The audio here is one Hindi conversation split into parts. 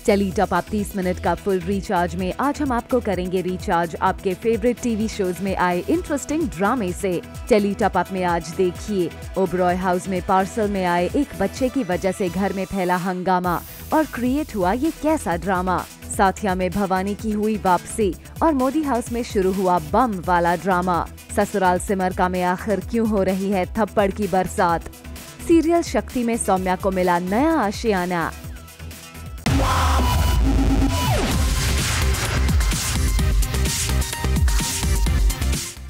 टेली टॉप अप 30 मिनट का फुल रिचार्ज में आज हम आपको करेंगे रिचार्ज आपके फेवरेट टीवी शोज में आए इंटरेस्टिंग ड्रामे से। टेली टॉप अप में आज देखिए ओबरॉय हाउस में पार्सल में आए एक बच्चे की वजह से घर में फैला हंगामा और क्रिएट हुआ ये कैसा ड्रामा। साथिया में भवानी की हुई वापसी और मोदी हाउस में शुरू हुआ बम वाला ड्रामा। ससुराल सिमरका में आखिर क्यों हो रही है थप्पड़ की बरसात। सीरियल शक्ति में सौम्या को मिला नया आशियाना।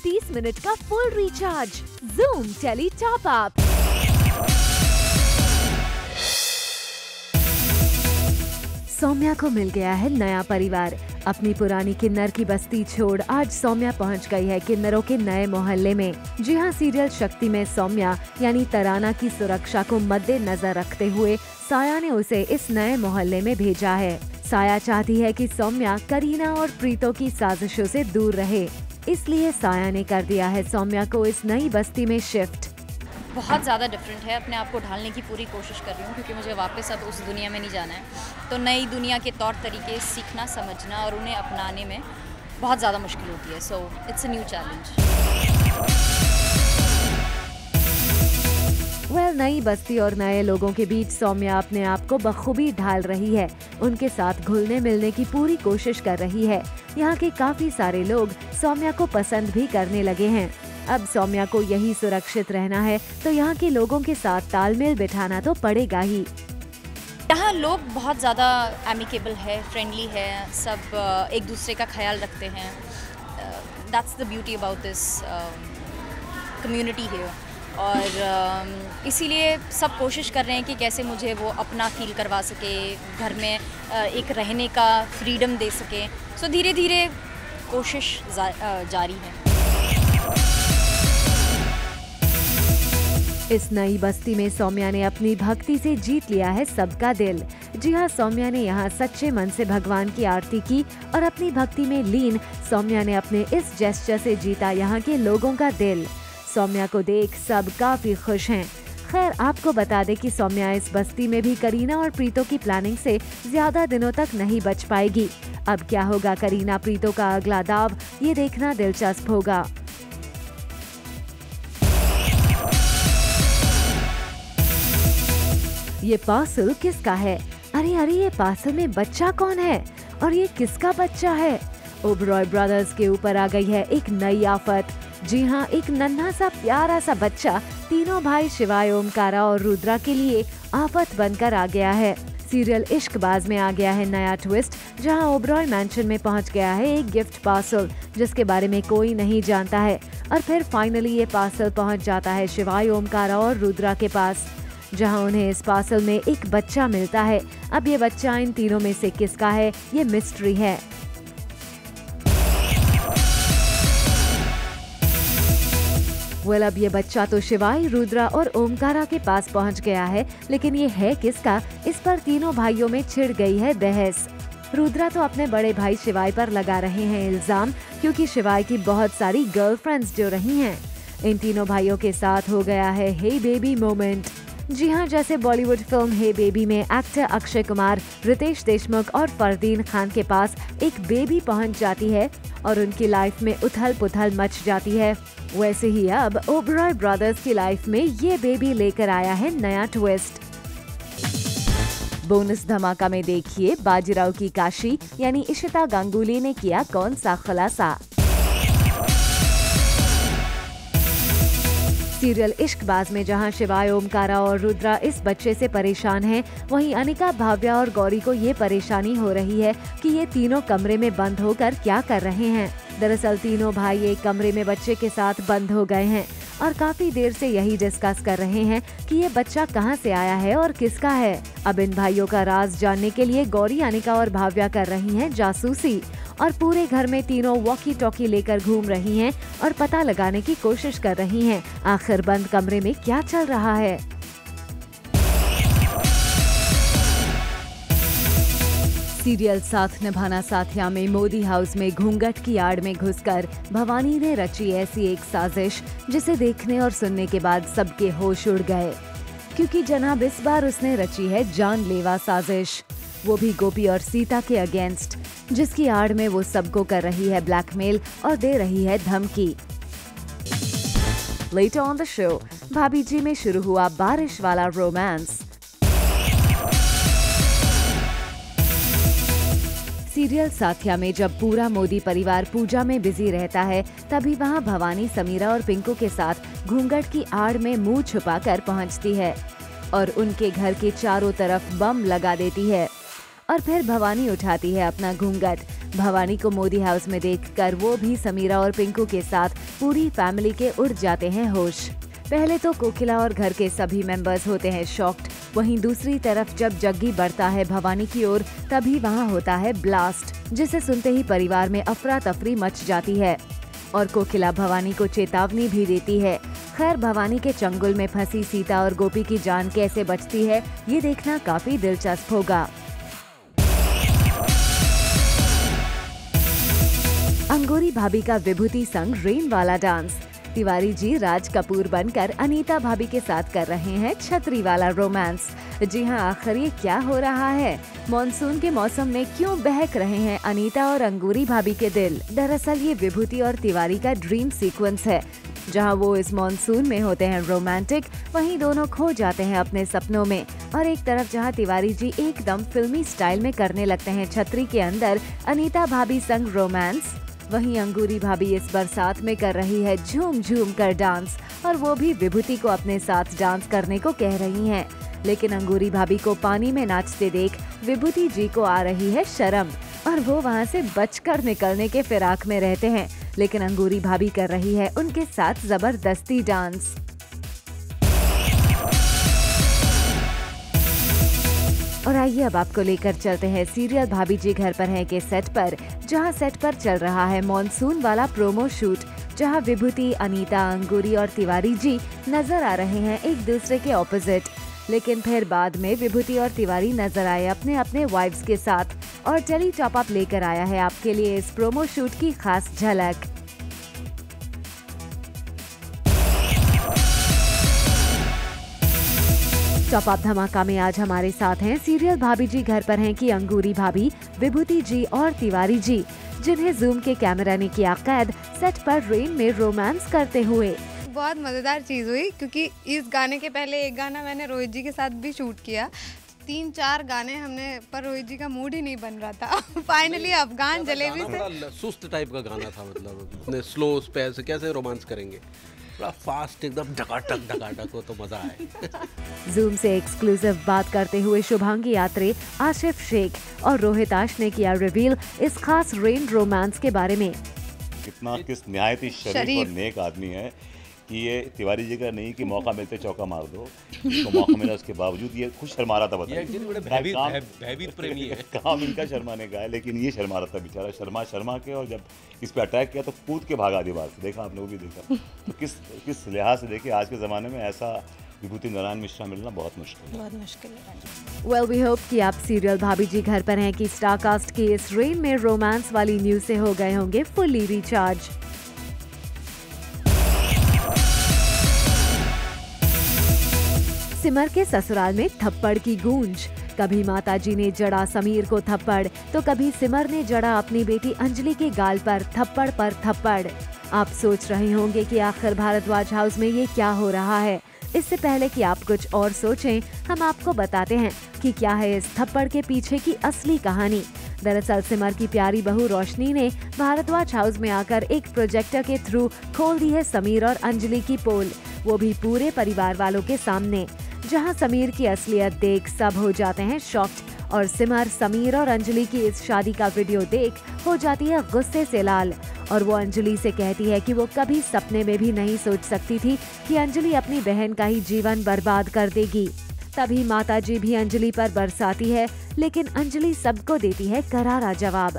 30 मिनट का full recharge Zoom tele top up. Saumya को मिल गया है नया परिवार। अपनी पुरानी किन्नर की बस्ती छोड़ आज सौम्या पहुंच गई है किन्नरों के नए मोहल्ले में। जी हां, सीरियल शक्ति में सौम्या यानी तराना की सुरक्षा को मद्देनजर रखते हुए साया ने उसे इस नए मोहल्ले में भेजा है। साया चाहती है कि सौम्या करीना और प्रीतो की साजिशों से दूर रहे, इसलिए साया ने कर दिया है सौम्या को इस नई बस्ती में शिफ्ट। बहुत ज़्यादा डिफरेंट है, अपने आप को ढालने की पूरी कोशिश कर रही हूँ क्योंकि मुझे वापस अब उस दुनिया में नहीं जाना है। तो नई दुनिया के तौर तरीके सीखना, समझना और उन्हें अपनाने में बहुत ज़्यादा मुश्किल होती है। So it's a new challenge. नई बस्ती और नए लोगों के बीच सौम्या अपने आप को बखूबी ढाल रही है। उनके साथ घुलने मिलने की पूरी कोशिश कर रही है। यहाँ के काफी सारे लोग सौम्या को पसंद भी करने लगे हैं। अब सौम्या को यही सुरक्षित रहना है तो यहाँ के लोगों के साथ तालमेल बिठाना तो पड़ेगा ही। यहाँ लोग बहुत ज़्यादा एमिकेबल है, फ्रेंडली है, सब एक दूसरे का ख्याल रखते हैं। That's the beauty about this community here. और इसीलिए सब कोशिश कर रहे हैं कि कैसे मुझे वो अपना फील करवा सके, घर में एक रहने का फ्रीडम दे सके। सो धीरे धीरे कोशिश जारी है। इस नई बस्ती में सौम्या ने अपनी भक्ति से जीत लिया है सबका दिल। जी हाँ, सौम्या ने यहाँ सच्चे मन से भगवान की आरती की और अपनी भक्ति में लीन सौम्या ने अपने इस जेस्चर से जीता यहाँ के लोगों का दिल। सौम्या को देख सब काफी खुश हैं। खैर, आपको बता दें कि सौम्या इस बस्ती में भी करीना और प्रीतो की प्लानिंग से ज्यादा दिनों तक नहीं बच पाएगी। अब क्या होगा करीना प्रीतो का अगला दाव, ये देखना दिलचस्प होगा। ये पार्सल किसका है? अरे ये पार्सल में बच्चा कौन है और ये किसका बच्चा है? ओबरॉय ब्रदर्स के ऊपर आ गई है एक नई आफत। जी हाँ, एक नन्हा सा प्यारा सा बच्चा तीनों भाई शिवाय, ओमकारा और रुद्रा के लिए आफत बनकर आ गया है। सीरियल इश्कबाज में आ गया है नया ट्विस्ट, जहां ओबरॉय मैंशन में पहुंच गया है एक गिफ्ट पार्सल जिसके बारे में कोई नहीं जानता है। और फिर फाइनली ये पार्सल पहुंच जाता है शिवाय, ओमकारा और रुद्रा के पास, जहां उन्हें इस पार्सल में एक बच्चा मिलता है। अब ये बच्चा इन तीनों में से किसका है, ये मिस्ट्री है। अब ये बच्चा तो शिवाय, रुद्रा और ओमकारा के पास पहुंच गया है, लेकिन ये है किसका, इस पर तीनों भाइयों में छिड़ गई है बहस। रुद्रा तो अपने बड़े भाई शिवाय पर लगा रहे हैं इल्जाम, क्योंकि शिवाय की बहुत सारी गर्लफ्रेंड्स जो रही हैं। इन तीनों भाइयों के साथ हो गया है हे बेबी मोमेंट। जी हाँ, जैसे बॉलीवुड फिल्म हे बेबी में एक्टर अक्षय कुमार, रितेश देशमुख और फरदीन खान के पास एक बेबी पहुंच जाती है और उनकी लाइफ में उथल पुथल मच जाती है, वैसे ही अब ओबरॉय ब्रदर्स की लाइफ में ये बेबी लेकर आया है नया ट्विस्ट। बोनस धमाका में देखिए बाजीराव की काशी यानी इशिता गांगुली ने किया कौन सा खुलासा। सीरियल इश्कबाज में जहां शिवाय, ओमकारा और रुद्रा इस बच्चे से परेशान हैं, वहीं अनिका, भाव्या और गौरी को ये परेशानी हो रही है कि ये तीनों कमरे में बंद होकर क्या कर रहे हैं। दरअसल तीनों भाई एक कमरे में बच्चे के साथ बंद हो गए हैं और काफी देर से यही डिस्कस कर रहे हैं कि ये बच्चा कहां से आया है और किसका है। अब इन भाइयों का राज जानने के लिए गौरी, अनिका और भाव्या कर रही हैं जासूसी और पूरे घर में तीनों वॉकी टॉकी लेकर घूम रही हैं और पता लगाने की कोशिश कर रही हैं आखिर बंद कमरे में क्या चल रहा है। सीरियल साथ निभाना साथिया में मोदी हाउस में घूंघट की आड़ में घुसकर भवानी ने रची ऐसी एक साजिश जिसे देखने और सुनने के बाद सबके होश उड़ गए, क्योंकि जनाब इस बार उसने रची है जानलेवा साजिश। वो भी गोपी और सीता के अगेंस्ट, जिसकी आड़ में वो सबको कर रही है ब्लैकमेल और दे रही है धमकी। Later on the show, भाभी जी में शुरू हुआ बारिश वाला रोमांस। सीरियल साथिया में जब पूरा मोदी परिवार पूजा में बिजी रहता है, तभी वहाँ भवानी समीरा और पिंकू के साथ घूंघट की आड़ में मुंह छुपाकर पहुँचती है और उनके घर के चारों तरफ बम लगा देती है। और फिर भवानी उठाती है अपना घूंघट। भवानी को मोदी हाउस में देखकर वो भी समीरा और पिंकू के साथ पूरी फैमिली के उड़ जाते हैं होश। पहले तो कोकिला और घर के सभी मेंबर्स होते हैं शॉक्ड। वहीं दूसरी तरफ जब जग्गी बढ़ता है भवानी की ओर, तभी वहाँ होता है ब्लास्ट, जिसे सुनते ही परिवार में अफरा तफरी मच जाती है और कोकिला भवानी को चेतावनी भी देती है। खैर, भवानी के चंगुल में फंसी सीता और गोपी की जान कैसे बचती है, ये देखना काफी दिलचस्प होगा। अंगूरी भाभी का विभूति संग रेन वाला डांस। तिवारी जी राज कपूर बनकर अनीता भाभी के साथ कर रहे हैं छतरी वाला रोमांस। जी हाँ, आखिर ये क्या हो रहा है? मॉनसून के मौसम में क्यों बहक रहे हैं अनीता और अंगूरी भाभी के दिल? दरअसल ये विभूति और तिवारी का ड्रीम सीक्वेंस है, जहाँ वो इस मॉनसून में होते हैं रोमांटिक, वहीं दोनों खो जाते हैं अपने सपनों में। और एक तरफ जहाँ तिवारी जी एकदम फिल्मी स्टाइल में करने लगते हैं छतरी के अंदर अनीता भाभी संग रोमांस, वहीं अंगूरी भाभी इस बरसात में कर रही है झूम झूम कर डांस, और वो भी विभूति को अपने साथ डांस करने को कह रही हैं। लेकिन अंगूरी भाभी को पानी में नाचते देख विभूति जी को आ रही है शर्म और वो वहाँ से बचकर निकलने के फिराक में रहते हैं। लेकिन अंगूरी भाभी कर रही है उनके साथ जबरदस्ती डांस। और आइए अब आपको लेकर चलते हैं सीरियल भाभी जी घर पर हैं के सेट पर, जहां सेट पर चल रहा है मॉनसून वाला प्रोमो शूट, जहां विभूति, अनीता, अंगूरी और तिवारी जी नजर आ रहे हैं एक दूसरे के ऑपोजिट। लेकिन फिर बाद में विभूति और तिवारी नजर आए अपने अपने वाइफ्स के साथ, और टेली टॉप अप लेकर आया है आपके लिए इस प्रोमो शूट की खास झलक। टॉप अप धमाका में आज हमारे साथ हैं सीरियल भाभी जी घर पर हैं की अंगूरी भाभी, विभूति जी और तिवारी जी, जिन्हें जूम के कैमरा ने किया कैद सेट पर रेन में रोमांस करते हुए। बहुत मज़ेदार चीज़ हुई, क्योंकि इस गाने के पहले एक गाना मैंने रोहित जी के साथ भी शूट किया। 3-4 गाने हमने, पर रोहित जी का मूड ही नहीं बन रहा था। फाइनली अफगान जलेबी से सुस्त टाइप का गाना था, मतलब इतने स्लो स्पेस से कैसे रोमांस करेंगे, बड़ा फास्ट एकदम ढकाढक हो तो मजा आए। जूम से एक्सक्लूसिव बात करते हुए शुभांगी यात्रे, आशिफ शेख और रोहिताश ने किया रिवील इस खास रेन रोमांस के बारे में। किस निहायत ही शरीफ और नेक आदमी है कि ये तिवारी जी का नहीं कि मौका मिलते चौका मार दो, तो मौका मिला उसके बावजूद ये खुद शर्मा रहा था। बताइए, भयभीत प्रेमी है। काम इनका शर्माने का है, लेकिन ये शर्मा रहा था बेचारा, शर्मा के, और जब इस पे अटैक किया तो कूद के भागा दीवार से। देखा आप लोग भी देखा, तो किस लिहाज से देखिए आज के ज़माने में ऐसा विभूति नारायण मिश्रा मिलना बहुत मुश्किल है। वेल, वी होप कि आप सीरियल भाभी जी घर पर हैं कि स्टारकास्ट की इस रेन में रोमांस वाली न्यूज से हो गए होंगे फुल्ली रिचार्ज। सिमर के ससुराल में थप्पड़ की गूंज। कभी माताजी ने जड़ा समीर को थप्पड़, तो कभी सिमर ने जड़ा अपनी बेटी अंजलि के गाल पर थप्पड़। आप सोच रहे होंगे कि आखिर भारद्वाज हाउस में ये क्या हो रहा है। इससे पहले कि आप कुछ और सोचें, हम आपको बताते हैं कि क्या है इस थप्पड़ के पीछे की असली कहानी। दरअसल सिमर की प्यारी बहू रोशनी ने भारद्वाज हाउस में आकर एक प्रोजेक्टर के थ्रू खोल दी है समीर और अंजलि की पोल, वो भी पूरे परिवार वालों के सामने, जहां समीर की असलियत देख सब हो जाते हैं शॉक्ड और सिमर समीर और अंजलि की इस शादी का वीडियो देख हो जाती है गुस्से से लाल, और वो अंजलि से कहती है कि वो कभी सपने में भी नहीं सोच सकती थी कि अंजलि अपनी बहन का ही जीवन बर्बाद कर देगी। तभी माताजी भी अंजलि पर बरसाती है, लेकिन अंजलि सबको देती है करारा जवाब।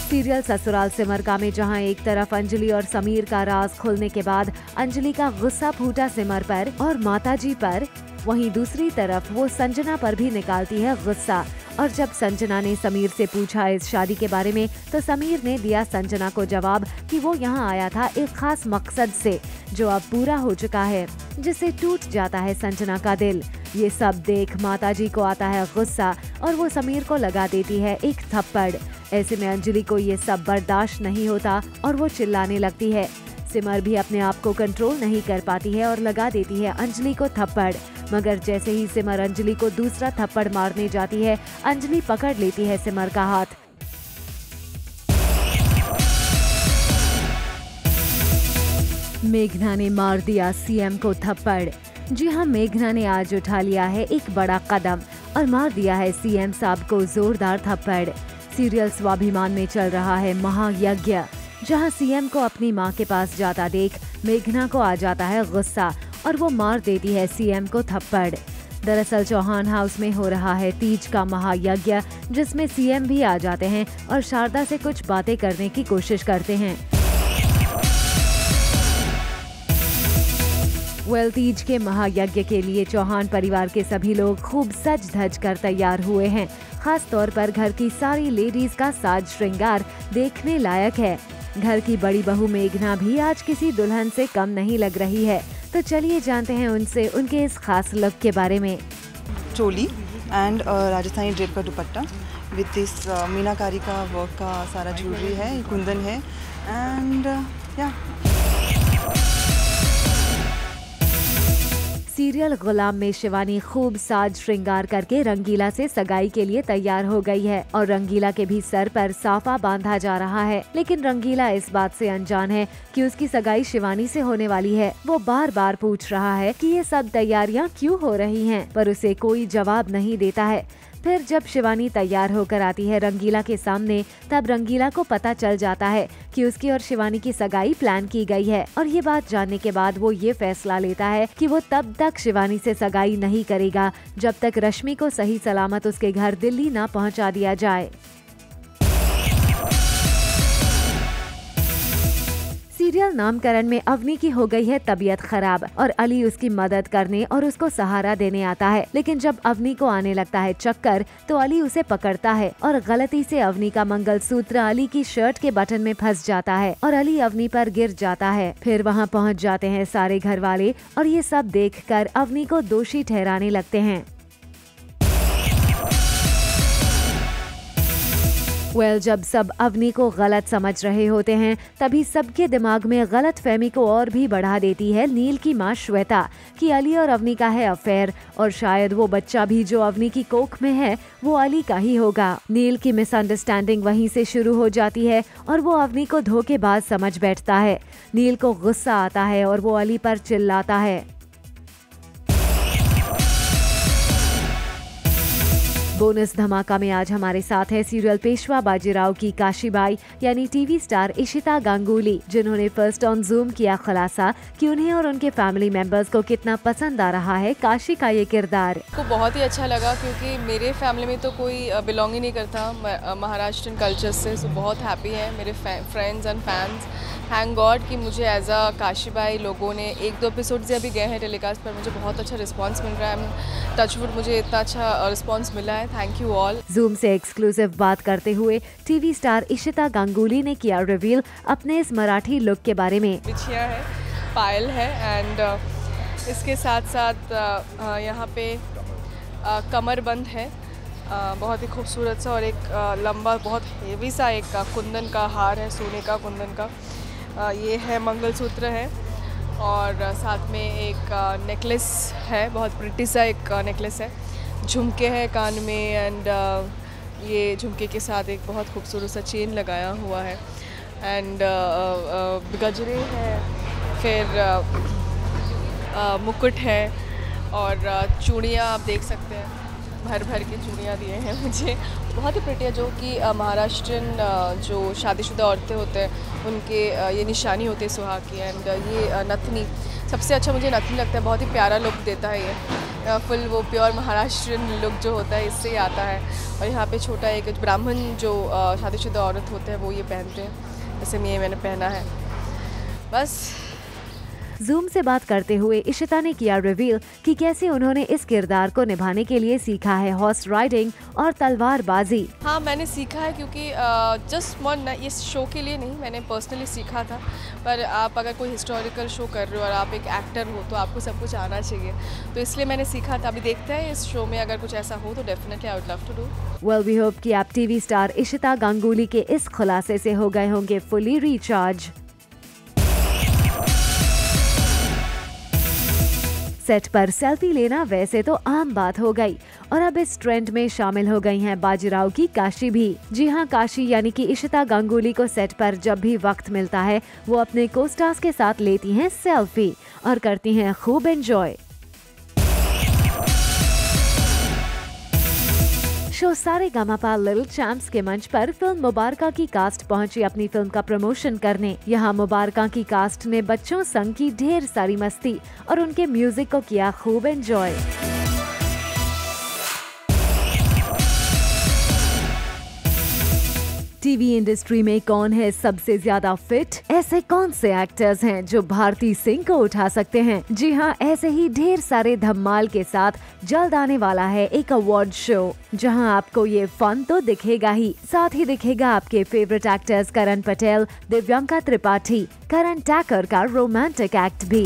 सीरियल ससुराल सिमर में जहां एक तरफ अंजलि और समीर का राज खुलने के बाद अंजलि का गुस्सा फूटा सिमर पर और माताजी पर, वहीं दूसरी तरफ वो संजना पर भी निकालती है गुस्सा। और जब संजना ने समीर से पूछा इस शादी के बारे में, तो समीर ने दिया संजना को जवाब कि वो यहाँ आया था एक खास मकसद से, जो अब पूरा हो चुका है, जिससे टूट जाता है संजना का दिल। ये सब देख माताजी को आता है गुस्सा और वो समीर को लगा देती है एक थप्पड़। ऐसे में अंजलि को ये सब बर्दाश्त नहीं होता और वो चिल्लाने लगती है। सिमर भी अपने आप को कंट्रोल नहीं कर पाती है और लगा देती है अंजलि को थप्पड़। मगर जैसे ही सिमर अंजलि को दूसरा थप्पड़ मारने जाती है, अंजलि पकड़ लेती है सिमर का हाथ। मेघना ने मार दिया सीएम को थप्पड़। जी हाँ, मेघना ने आज उठा लिया है एक बड़ा कदम और मार दिया है सीएम साहब को जोरदार थप्पड़। सीरियल स्वाभिमान में चल रहा है महायज्ञ, जहां सीएम को अपनी मां के पास जाता देख मेघना को आ जाता है गुस्सा और वो मार देती है सीएम को थप्पड़। दरअसल चौहान हाउस में हो रहा है तीज का महायज्ञ, जिसमें सीएम भी आ जाते हैं और शारदा से कुछ बातें करने की कोशिश करते हैं। तीज के महायज्ञ के लिए चौहान परिवार के सभी लोग खूब सज धज कर तैयार हुए हैं। खास तौर पर घर की सारी लेडीज का साज श्रृंगार देखने लायक है। घर की बड़ी बहू मेघना भी आज किसी दुल्हन से कम नहीं लग रही है। तो चलिए जानते हैं उनसे उनके इस खास लुक के बारे में। चोली एंड राजस्थानी ड्रेप का दुपट्टा विद दिस मीनाकारी का वर्क का सारा ज्वेलरी है, कुंदन है एंड या सीरियल गुलाम में शिवानी खूब साज श्रृंगार करके रंगीला से सगाई के लिए तैयार हो गई है और रंगीला के भी सर पर साफा बांधा जा रहा है। लेकिन रंगीला इस बात से अनजान है कि उसकी सगाई शिवानी से होने वाली है। वो बार बार पूछ रहा है कि ये सब तैयारियां क्यों हो रही हैं, पर उसे कोई जवाब नहीं देता है। फिर जब शिवानी तैयार होकर आती है रंगीला के सामने, तब रंगीला को पता चल जाता है कि उसकी और शिवानी की सगाई प्लान की गई है। और ये बात जानने के बाद वो ये फैसला लेता है कि वो तब तक शिवानी से सगाई नहीं करेगा जब तक रश्मि को सही सलामत उसके घर दिल्ली ना पहुंचा दिया जाए। सीरियल नामकरण में अवनी की हो गई है तबीयत खराब और अली उसकी मदद करने और उसको सहारा देने आता है। लेकिन जब अवनी को आने लगता है चक्कर, तो अली उसे पकड़ता है और गलती से अवनी का मंगलसूत्र अली की शर्ट के बटन में फंस जाता है और अली अवनी पर गिर जाता है। फिर वहाँ पहुँच जाते हैं सारे घर वाले और ये सब देखकर अवनी को दोषी ठहराने लगते हैं। जब सब अवनी को गलत समझ रहे होते हैं, तभी सबके दिमाग में गलत फहमी को और भी बढ़ा देती है नील की मां श्वेता कि अली और अवनी का है अफेयर और शायद वो बच्चा भी जो अवनी की कोख में है वो अली का ही होगा। नील की मिसअंडरस्टैंडिंग वहीं से शुरू हो जाती है और वो अवनी को धोखेबाज समझ बैठता है। नील को गुस्सा आता है और वो अली पर चिल्लाता है। बोनस धमाका में आज हमारे साथ है सीरियल पेशवा बाजीराव की काशीबाई यानी टीवी स्टार इशिता गांगुली, जिन्होंने फर्स्ट ऑन जूम किया खुलासा कि उन्हें और उनके फैमिली मेंबर्स को कितना पसंद आ रहा है काशी का ये किरदार। को बहुत ही अच्छा लगा क्योंकि मेरे फैमिली में तो कोई बिलोंग ही नहीं करता महाराष्ट्रन कल्चर से, सो बहुत हैप्पी है मेरे friends and fans. Thank God कि मुझे एज अ काशीबाई लोगों ने 1-2 एपिसोड से अभी गए हैं टेलीकास्ट पर, मुझे बहुत अच्छा रिस्पांस मिल रहा है। टचवुड मुझे इतना अच्छा रिस्पांस मिला है। Thank you all. जूम से एक्सक्लूसिव बात करते हुए टीवी स्टार इशिता गांगुली ने किया रिवील अपने इस मराठी लुक के बारे में। बिछिया है, पायल है एंड इसके साथ साथ यहाँ पे कमरबंद है, बहुत ही खूबसूरत सा, और एक लंबा बहुत हेवी सा एक कुंदन का हार है, सोने का कुंदन का। ये है मंगलसूत्र है और साथ में एक नेकलेस है, बहुत प्रिटी सा एक नेकलेस है। झुमके हैं कान में एंड ये झुमके के साथ एक बहुत खूबसूरत सा चेन लगाया हुआ है एंड गजरे हैं, फिर मुकुट है और चूड़ियाँ आप देख सकते हैं, भर भर के चूड़ियाँ दिए हैं मुझे, बहुत ही प्रिटी है, जो कि महाराष्ट्रियन जो शादीशुदा औरतें होते हैं उनके ये निशानी होती है सुहाग की। एंड ये नथनी सबसे अच्छा मुझे नथनी लगता है, बहुत ही प्यारा लुक देता है ये, फुल वो प्योर महाराष्ट्रियन लुक जो होता है इससे ही आता है। और यहाँ पे छोटा एक ब्राह्मण जो शादीशुदा औरत होते हैं वो ये पहनते हैं, जैसे मैंने पहना है। बस जूम से बात करते हुए इशिता ने किया रिवील कि कैसे उन्होंने इस किरदार को निभाने के लिए सीखा है हॉर्स राइडिंग और तलवारबाजी। हाँ, मैंने सीखा है क्योंकि जस्ट ये शो के लिए नहीं, मैंने पर्सनली सीखा था। पर आप अगर कोई हिस्टोरिकल शो कर रहे हो और आप एक एक्टर हो तो आपको सब कुछ आना चाहिए, तो इसलिए मैंने सीखा था। अभी देखते हैं इस शो में अगर कुछ ऐसा हो तो definitely I would love to do. Well we hope कि आप टीवी स्टार इशिता गांगुली के इस खुलासे से हो गए होंगे फुली रिचार्ज। सेट पर सेल्फी लेना वैसे तो आम बात हो गई और अब इस ट्रेंड में शामिल हो गई हैं बाजीराव की काशी भी। जी हां, काशी यानी कि इशिता गांगुली को सेट पर जब भी वक्त मिलता है वो अपने को-स्टार्स के साथ लेती हैं सेल्फी और करती हैं खूब enjoy. Show Saregamapa little champs के मंच पर फिल्म मुबारका की कास्ट पहुंची अपनी फिल्म का प्रमोशन करने। यहाँ मुबारका की कास्ट ने बच्चों संग की ढेर सारी मस्ती और उनके म्यूजिक को किया खूब एंजॉय। टीवी इंडस्ट्री में कौन है सबसे ज्यादा फिट? ऐसे कौन से एक्टर्स हैं जो भारती सिंह को उठा सकते हैं? जी हाँ, ऐसे ही ढेर सारे धमाल के साथ जल्द आने वाला है एक अवार्ड शो, जहां आपको ये फन तो दिखेगा ही, साथ ही दिखेगा आपके फेवरेट एक्टर्स करण पटेल, दिव्यांका त्रिपाठी, करण टैकर का रोमांटिक एक्ट भी।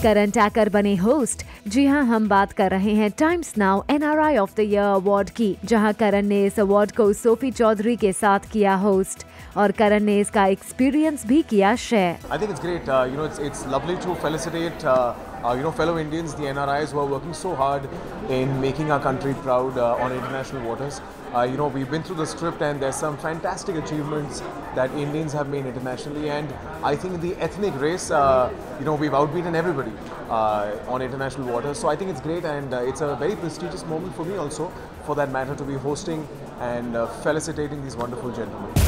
करण टैकर बने होस्ट। जी हाँ, हम बात कर रहे हैं times now NRI of the year award की, जहाँ करण ने इस अवार्ड को सोफी चौधरी के साथ किया होस्ट और करण ने इसका एक्सपीरियंस भी किया share. I think it's great. It's lovely to felicitate fellow Indians, the NRIs, who are working so hard in making our country proud on international waters. We've been through the script and there's some fantastic achievements that Indians have made internationally, and I think in the ethnic race, we've outbeaten everybody on international waters. So I think it's great, and it's a very prestigious moment for me also, for that matter, to be hosting and felicitating these wonderful gentlemen.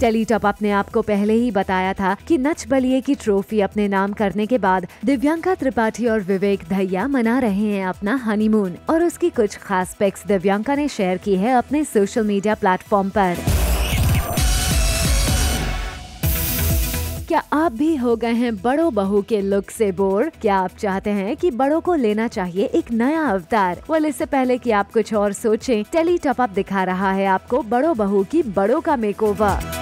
टेलीटॉप ने आपको पहले ही बताया था कि नच बलिए की ट्रॉफी अपने नाम करने के बाद दिव्यांका त्रिपाठी और विवेक दहिया मना रहे हैं अपना हनीमून, और उसकी कुछ खास पिक्स दिव्यांका ने शेयर की है अपने सोशल मीडिया प्लेटफॉर्म पर। क्या आप भी हो गए हैं बड़ों बहू के लुक से बोर? क्या आप चाहते हैं कि बड़ों को लेना चाहिए एक नया अवतार? वेल, इससे पहले कि आप कुछ और सोचें, टेलीटॉप दिखा रहा है आपको बड़ों बहू की बड़ों का मेकओवर।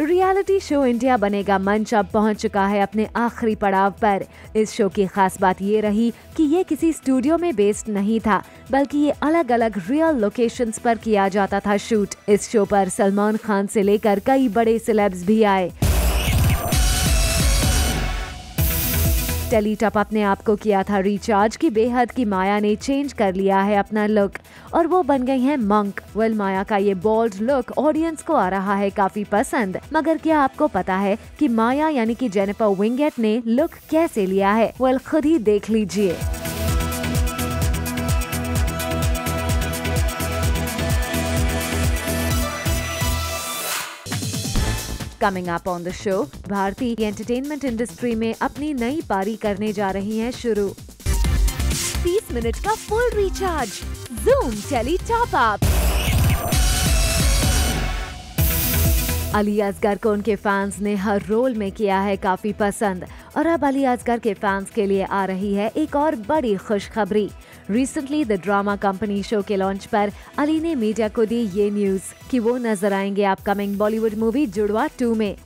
रियलिटी शो इंडिया बनेगा मंच अब पहुंच चुका है अपने आखिरी पड़ाव पर। इस शो की खास बात ये रही कि ये किसी स्टूडियो में बेस्ड नहीं था, बल्कि ये अलग अलग रियल लोकेशंस पर किया जाता था शूट। इस शो पर सलमान खान से लेकर कई बड़े सेलेब्स भी आए। टेलीटॉप ने आपको किया था रिचार्ज की बेहद की माया ने चेंज कर लिया है अपना लुक और वो बन गई हैं मंक। वेल, माया का ये बोल्ड लुक ऑडियंस को आ रहा है काफी पसंद, मगर क्या आपको पता है कि माया यानी कि जेनिफर विंगेट ने लुक कैसे लिया है? वेल, खुद ही देख लीजिए। Coming up on the show, Bharti entertainment industry में अपनी नई पारी करने जा रही हैं शुरू। 30 मिनट का full recharge, Zoom tele top up. Ali Asgar को उनके फैंस ने हर रोल में किया है काफी पसंद, और अब अली असगर के फैंस के लिए आ रही है एक और बड़ी खुशखबरी। Recently the drama company show के लॉन्च पर अली ने मीडिया को दी ये न्यूज कि वो नजर आएंगे अपकमिंग बॉलीवुड मूवी जुड़वा 2 में।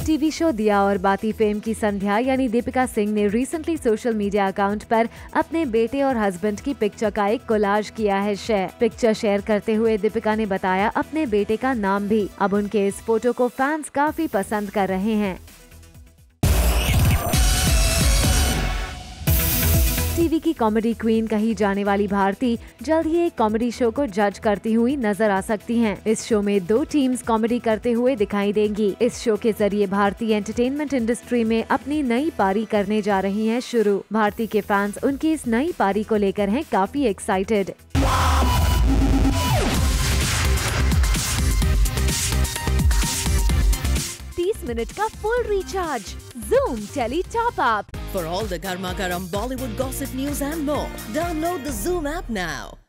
टीवी शो दिया और बाती फेम की संध्या यानी दीपिका सिंह ने रिसेंटली सोशल मीडिया अकाउंट पर अपने बेटे और हस्बैंड की पिक्चर का एक कोलाज किया है शेयर। पिक्चर शेयर करते हुए दीपिका ने बताया अपने बेटे का नाम भी। अब उनके इस फोटो को फैंस काफी पसंद कर रहे हैं। टीवी की कॉमेडी क्वीन कही जाने वाली भारती जल्द ही एक कॉमेडी शो को जज करती हुई नजर आ सकती हैं। इस शो में 2 टीम्स कॉमेडी करते हुए दिखाई देंगी। इस शो के जरिए भारती एंटरटेनमेंट इंडस्ट्री में अपनी नई पारी करने जा रही हैं शुरू। भारती के फैंस उनकी इस नई पारी को लेकर हैं काफी एक्साइटेड। 30 मिनट का full recharge. Zoom Tele Top Up। For all the Garma Garam Bollywood gossip news and more, download the Zoom app now.